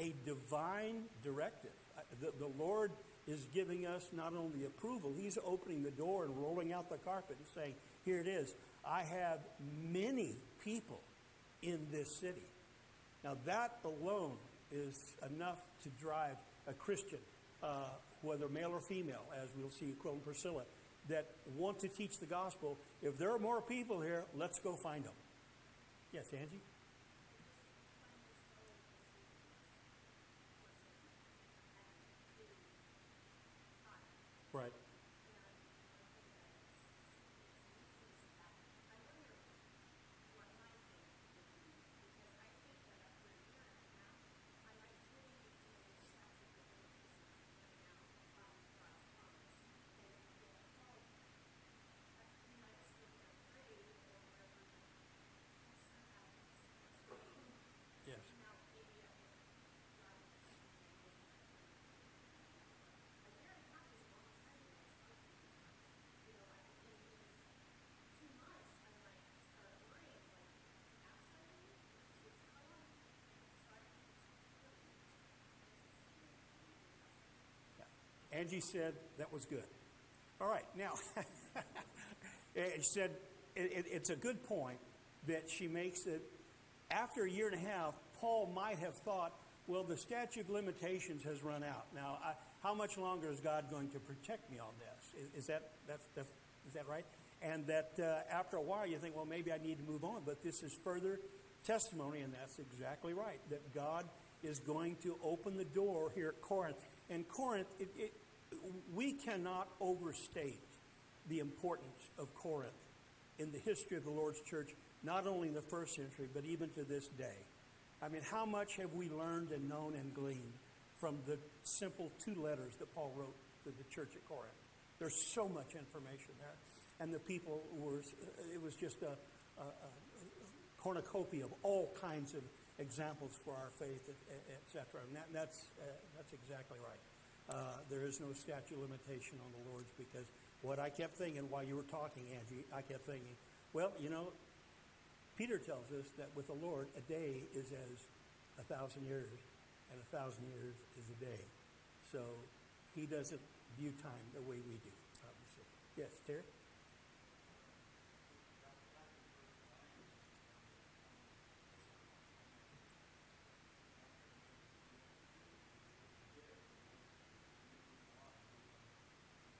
a divine directive. The Lord is giving us not only approval, he's opening the door and rolling out the carpet and saying, here it is. I have many people in this city. Now that alone is enough to drive a Christian, whether male or female, as we'll see Aquila and Priscilla, that want to teach the gospel. If there are more people here, let's go find them. Yes, Angie? Right. Yes. Angie said that was good. All right, now, she said it's a good point that she makes that after a year and a half, Paul might have thought, well, the statute of limitations has run out. Now, how much longer is God going to protect me on this? Is that right? And that after a while you think, well, maybe I need to move on. But this is further testimony, and that's exactly right, that God is going to open the door here at Corinth. And Corinth, we cannot overstate the importance of Corinth in the history of the Lord's church, not only in the first century, but even to this day. I mean, how much have we learned and known and gleaned from the simple 2 letters that Paul wrote to the church at Corinth? There's so much information there. And the people it was just a cornucopia of all kinds of examples for our faith, etc. And that's exactly right. There is no statute of limitation on the Lord's, because what I kept thinking while you were talking, Angie, I kept thinking, well, Peter tells us that with the Lord, a day is as 1,000 years, and 1,000 years is a day. So he doesn't view time the way we do, obviously. Yes, Terry?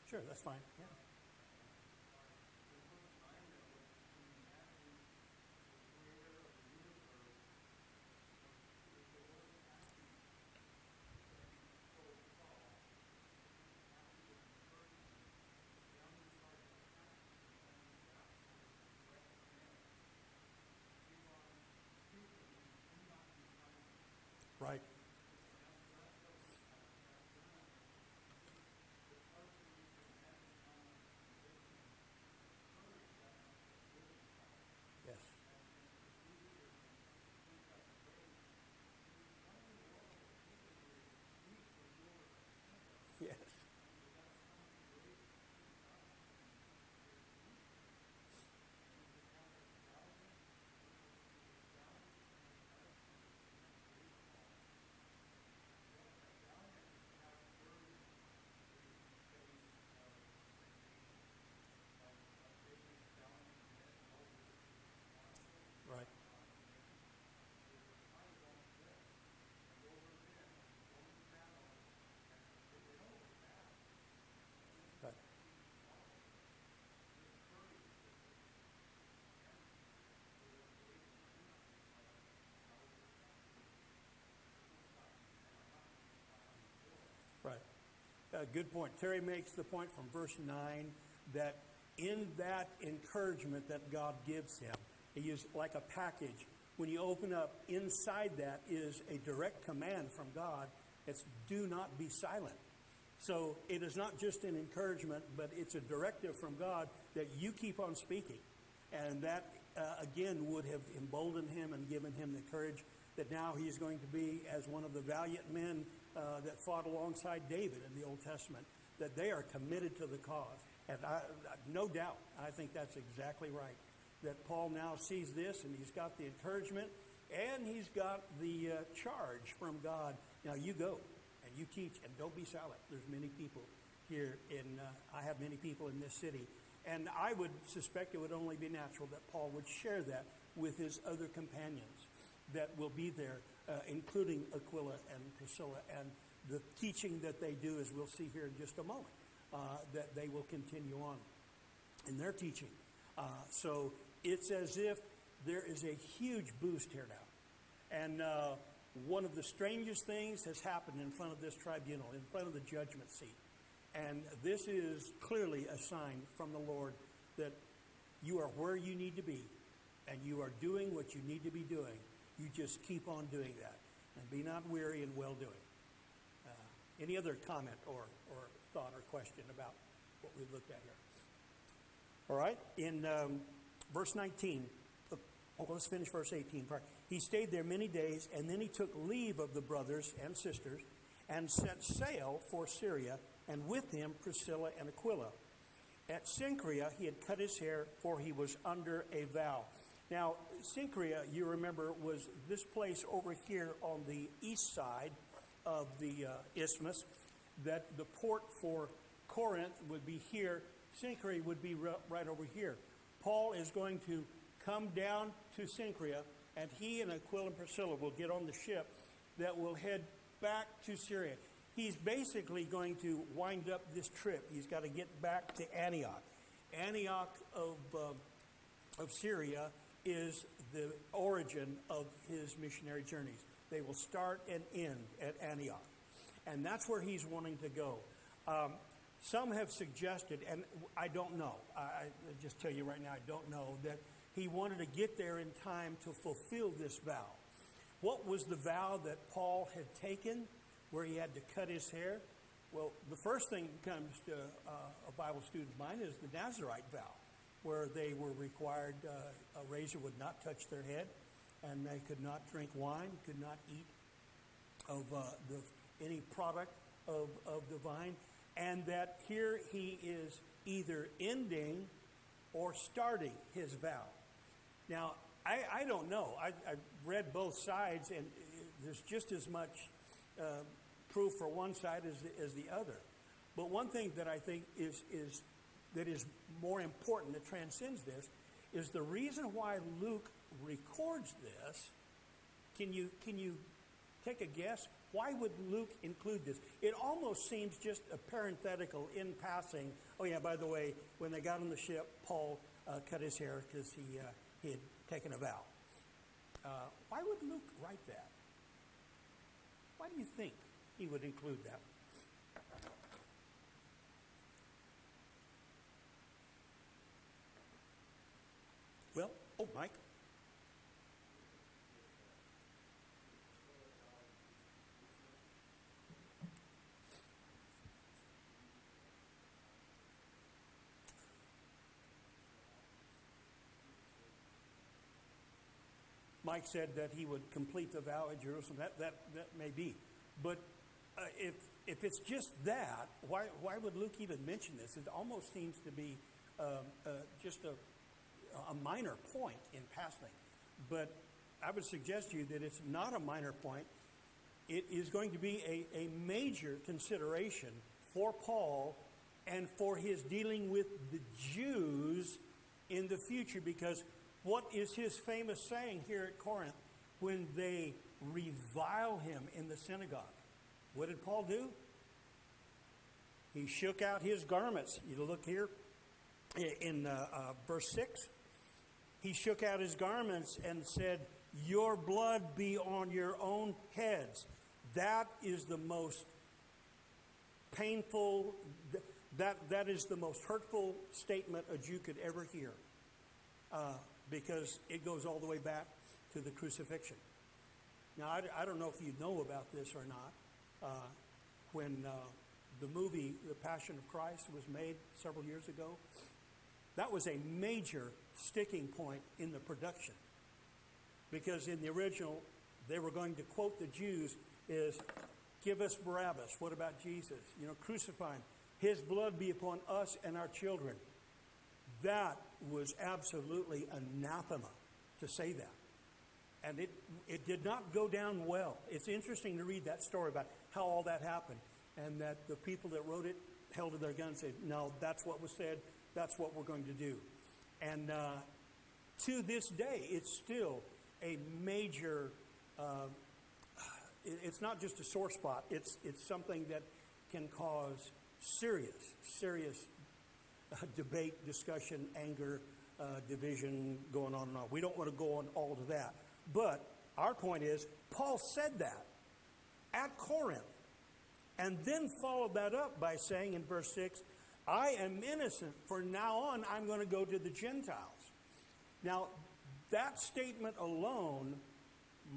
Sure, that's fine. Yeah. Right. Yes. Yes. Right. Right. Right. Good point. Terry makes the point from verse 9 that in that encouragement that God gives him, he is like a package. When you open up, inside that is a direct command from God. It's do not be silent. So it is not just an encouragement, but it's a directive from God that you keep on speaking. And that, again, would have emboldened him and given him the courage that now he's going to be as one of the valiant men that fought alongside David in the Old Testament, that they are committed to the cause. And no doubt, I think that's exactly right, that Paul now sees this and he's got the encouragement And he's got the charge from God. Now you go and you teach and don't be silent. There's many people here I have many people in this city. And I would suspect it would only be natural that Paul would share that with his other companions that will be there, including Aquila and Priscilla. And the teaching that they do, as we'll see here in just a moment, that they will continue on in their teaching. So it's as if there is a huge boost here now. And one of the strangest things has happened in front of this tribunal, in front of the judgment seat. And this is clearly a sign from the Lord that you are where you need to be and you are doing what you need to be doing. You just keep on doing that and be not weary in well-doing. Any other comment or thought or question about what we've looked at here? All right, in verse 19, let's finish verse 18. He stayed there many days, and then he took leave of the brothers and sisters and set sail for Syria, and with him Priscilla and Aquila. At Cenchrea, he had cut his hair, for he was under a vow. Now, Cenchrea, you remember, was this place over here on the east side of the isthmus, that the port for Corinth would be here. Cenchrea would be right over here. Paul is going to come down to Cenchrea, and he and Aquila and Priscilla will get on the ship that will head back to Syria. He's basically going to wind up this trip. He's got to get back to Antioch. Antioch of Syria is the origin of his missionary journeys. They will start and end at Antioch. And that's where he's wanting to go. Some have suggested, and I don't know, I just tell you right now, I don't know, that he wanted to get there in time to fulfill this vow. What was the vow that Paul had taken where he had to cut his hair? Well, the first thing that comes to a Bible student's mind is the Nazirite vow, where they were required, a razor would not touch their head, and they could not drink wine, could not eat of any product of the vine, and that here he is either ending or starting his vow. Now, I don't know. I've read both sides, and there's just as much proof for one side as the other. But one thing that I think is more important, that transcends this, is the reason why Luke records this. Can you take a guess? Why would Luke include this? It almost seems just a parenthetical in passing. Oh yeah, by the way, when they got on the ship, Paul cut his hair because he had taken a vow. Why would Luke write that? Why do you think he would include that? Well, Mike. Mike said that he would complete the vow at Jerusalem. That may be. But if it's just that, why would Luke even mention this? It almost seems to be just a minor point in passing. But I would suggest to you that it's not a minor point. It is going to be a major consideration for Paul and for his dealing with the Jews in the future, because what is his famous saying here at Corinth when they revile him in the synagogue? What did Paul do? He shook out his garments. You look here in verse 6. He shook out his garments and said, "Your blood be on your own heads." That is the most painful, that is the most hurtful statement a Jew could ever hear. Because it goes all the way back to the crucifixion. Now, I don't know if you know about this or not. When the movie The Passion of Christ was made several years ago, that was a major sticking point in the production. Because in the original, they were going to quote the Jews is, "Give us Barabbas." What about Jesus? Crucify him. "His blood be upon us and our children." That was absolutely anathema to say that. And it did not go down well. It's interesting to read that story about how all that happened, and that the people that wrote it held to their guns and said, no, that's what was said, that's what we're going to do. And to this day, it's still a major, it's not just a sore spot, it's something that can cause serious debate, discussion, anger, division, going on and on. We don't want to go on all to that. But our point is, Paul said that at Corinth, and then followed that up by saying in verse 6, I am innocent. From now on, I'm going to go to the Gentiles. Now, that statement alone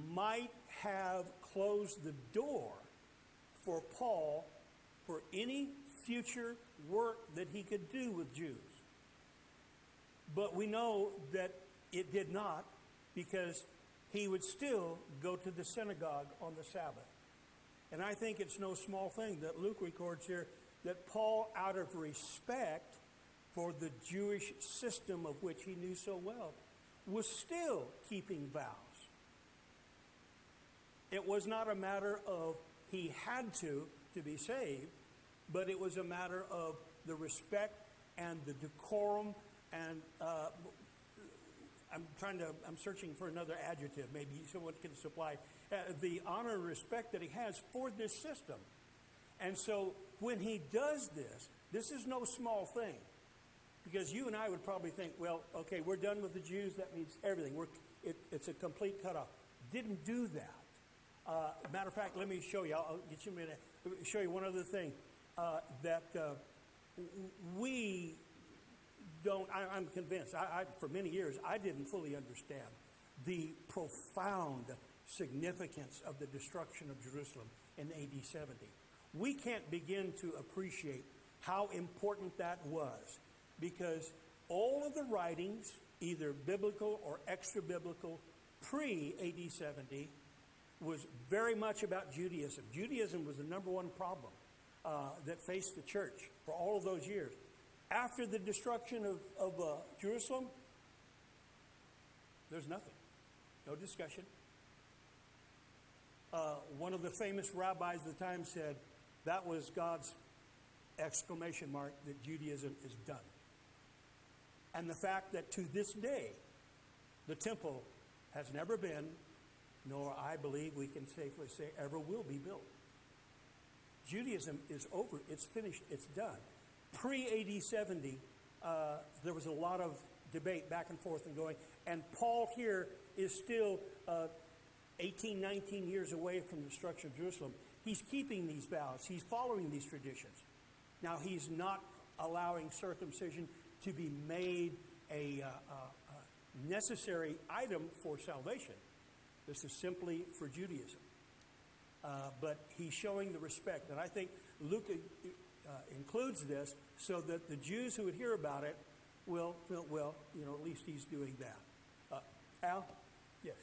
might have closed the door for Paul for any future work that he could do with Jews. But we know that it did not, because he would still go to the synagogue on the Sabbath. And I think it's no small thing that Luke records here that Paul, out of respect for the Jewish system of which he knew so well, was still keeping vows. It was not a matter of he had to be saved, but it was a matter of the respect and the decorum and I'm searching for another adjective, maybe someone can supply, the honor and respect that he has for this system. And so when he does this is no small thing. Because you and I would probably think, well, okay, we're done with the Jews, that means everything. It's a complete cutoff. Didn't do that. Matter of fact, let me show you. I'll get you a minute. Let me show you one other thing that we don't. I'm convinced. For many years, I didn't fully understand the profound significance of the destruction of Jerusalem in AD 70. We can't begin to appreciate how important that was, because all of the writings, either biblical or extra-biblical, pre-AD 70, was very much about Judaism. Judaism was the number one problem that faced the church for all of those years. After the destruction of Jerusalem, there's nothing. No discussion. One of the famous rabbis of the time said that was God's exclamation mark that Judaism is done. And the fact that to this day, the temple has never been, nor I believe we can safely say ever will be built. Judaism is over. It's finished. It's done. Pre-AD 70, there was a lot of debate back and forth and going. And Paul here is still 18, 19 years away from the destruction of Jerusalem. He's keeping these vows. He's following these traditions. Now, he's not allowing circumcision to be made a necessary item for salvation. This is simply for Judaism. But he's showing the respect. And I think Luke includes this so that the Jews who would hear about it will feel, well, at least he's doing that. Al? Yes.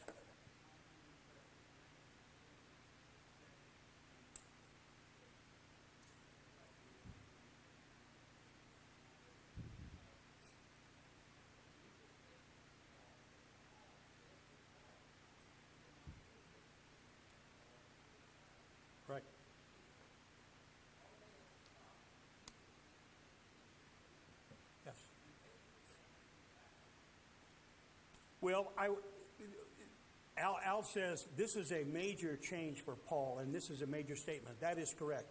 Right. Yes. Well, Al says this is a major change for Paul, and this is a major statement. That is correct.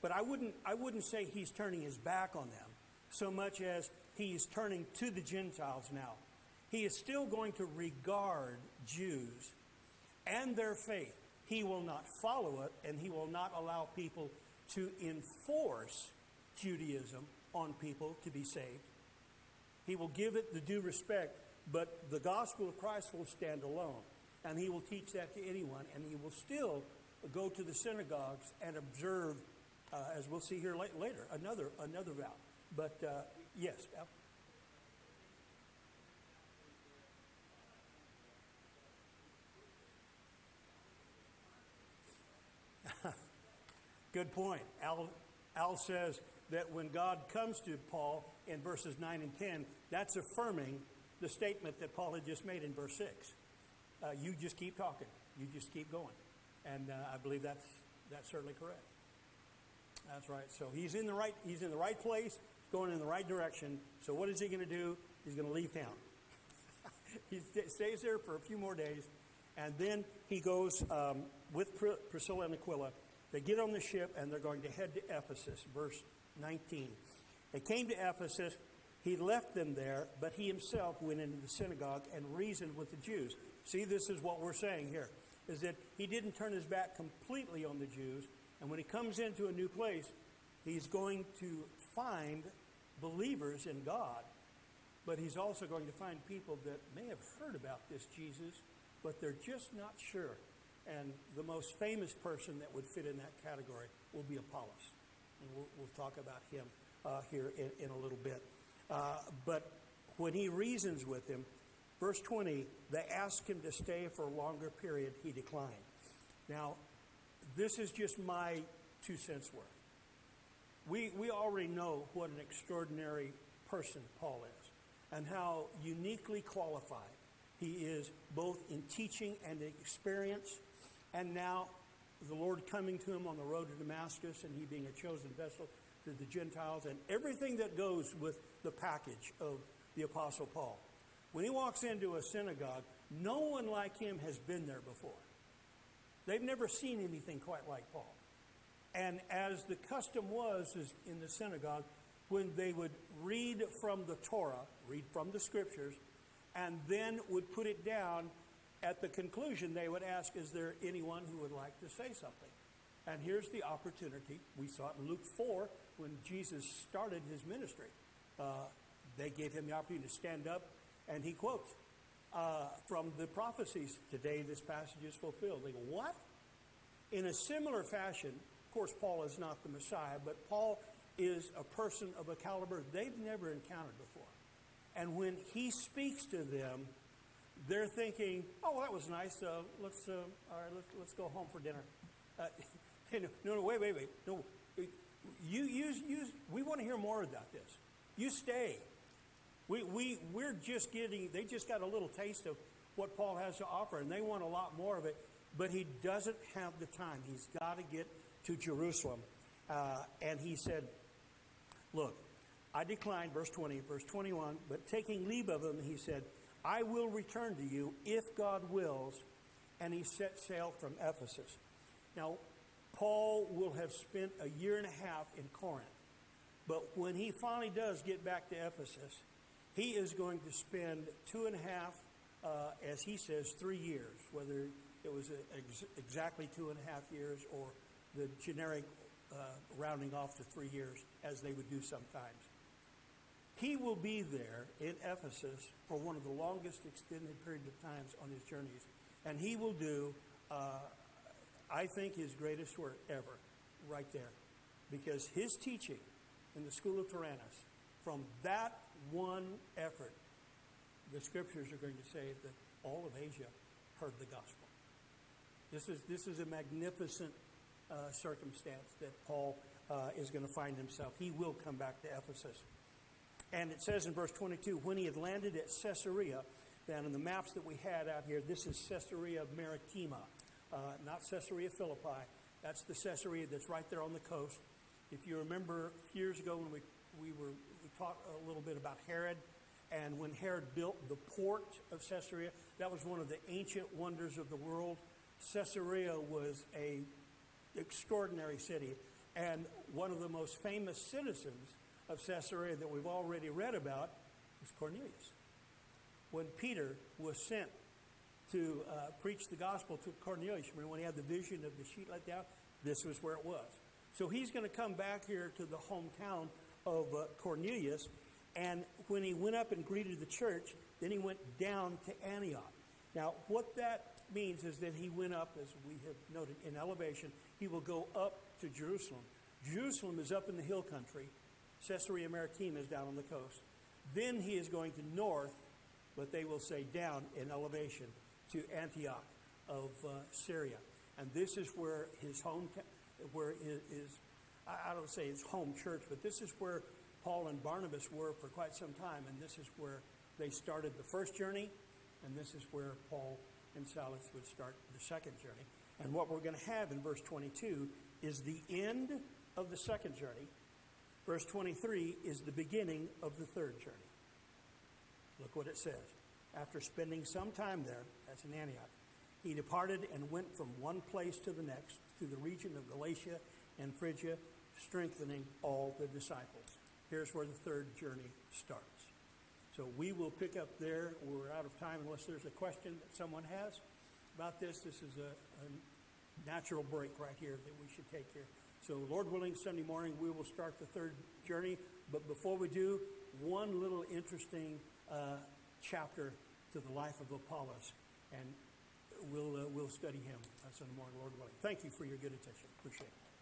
But I wouldn't say he's turning his back on them so much as he's turning to the Gentiles now. He is still going to regard Jews and their faith. He will not follow it, and he will not allow people to enforce Judaism on people to be saved. He will give it the due respect, but the gospel of Christ will stand alone. And he will teach that to anyone, and he will still go to the synagogues and observe, as we'll see here later, another vow. But yes, good point. Al says that when God comes to Paul in verses 9 and 10, that's affirming the statement that Paul had just made in verse 6. you just keep talking. You just keep going. And I believe that's certainly correct. That's right. So he's in the right place, going in the right direction. So what is he going to do? He's going to leave town. He stays there for a few more days, and then he goes with Priscilla and Aquila. They get on the ship, and they're going to head to Ephesus, verse 19. They came to Ephesus. He left them there, but he himself went into the synagogue and reasoned with the Jews. See, this is what we're saying here, is that he didn't turn his back completely on the Jews, and when he comes into a new place, he's going to find believers in God, but he's also going to find people that may have heard about this Jesus, but they're just not sure. And the most famous person that would fit in that category will be Apollos. And we'll talk about him here in a little bit. But when he reasons with him, verse 20, they ask him to stay for a longer period. He declined. Now, this is just my 2 cents worth. We already know what an extraordinary person Paul is and how uniquely qualified he is both in teaching and experience, and now the Lord coming to him on the road to Damascus and he being a chosen vessel to the Gentiles and everything that goes with the package of the Apostle Paul. When he walks into a synagogue, no one like him has been there before. They've never seen anything quite like Paul. And as the custom was is in the synagogue, when they would read from the Torah, read from the Scriptures, and then would put it down, at the conclusion they would ask, is there anyone who would like to say something? And here's the opportunity. We saw it in Luke 4 when Jesus started his ministry. They gave him the opportunity to stand up, and he quotes from the prophecies. Today this passage is fulfilled. They go, what? In a similar fashion, of course, Paul is not the Messiah, but Paul is a person of a caliber they've never encountered before. And when he speaks to them, they're thinking, "Oh, that was nice. Let's go home for dinner." No, wait. No, we want to hear more about this. You stay. We're just getting. They just got a little taste of what Paul has to offer, and they want a lot more of it. But he doesn't have the time. He's got to get to Jerusalem, and he said, "Look, I declined." Verse 20, verse 21. But taking leave of him, he said, "I will return to you if God wills." And he set sail from Ephesus. Now, Paul will have spent a year and a half in Corinth. But when he finally does get back to Ephesus, he is going to spend 2.5, as he says, 3 years, whether it was exactly 2.5 years or the generic rounding off to 3 years, as they would do sometimes. He will be there in Ephesus for one of the longest extended periods of times on his journeys. And he will do, I think, his greatest work ever right there. Because his teaching in the school of Tyrannus, from that one effort, the Scriptures are going to say that all of Asia heard the gospel. This is a magnificent circumstance that Paul is going to find himself. He will come back to Ephesus. And it says in verse 22, when he had landed at Caesarea, down in the maps that we had out here, this is Caesarea Maritima, not Caesarea Philippi. That's the Caesarea that's right there on the coast. If you remember years ago when we talked a little bit about Herod, and when Herod built the port of Caesarea, that was one of the ancient wonders of the world. Caesarea was an extraordinary city, and one of the most famous citizens of Caesarea that we've already read about is Cornelius. When Peter was sent to preach the gospel to Cornelius, remember when he had the vision of the sheet let down? This was where it was. So he's going to come back here to the hometown of Cornelius, and when he went up and greeted the church, then he went down to Antioch. Now, what that means is that he went up, as we have noted, in elevation. He will go up to Jerusalem. Jerusalem is up in the hill country. Caesarea Maritima is down on the coast. Then he is going to north, but they will say down in elevation to Antioch of Syria. And this is where his home, I don't say his home church, but this is where Paul and Barnabas were for quite some time. And this is where they started the first journey. And this is where Paul and Silas would start the second journey. And what we're going to have in verse 22 is the end of the second journey. Verse 23 is the beginning of the third journey. Look what it says. After spending some time there, that's in Antioch, he departed and went from one place to the next through the region of Galatia and Phrygia, strengthening all the disciples. Here's where the third journey starts. So we will pick up there. We're out of time unless there's a question that someone has about this. This is a natural break right here that we should take here. So Lord willing, Sunday morning we will start the third journey. But before we do, one little interesting chapter to the life of Apollos. And we'll study him Sunday morning, Lord willing. Thank you for your good attention. Appreciate it.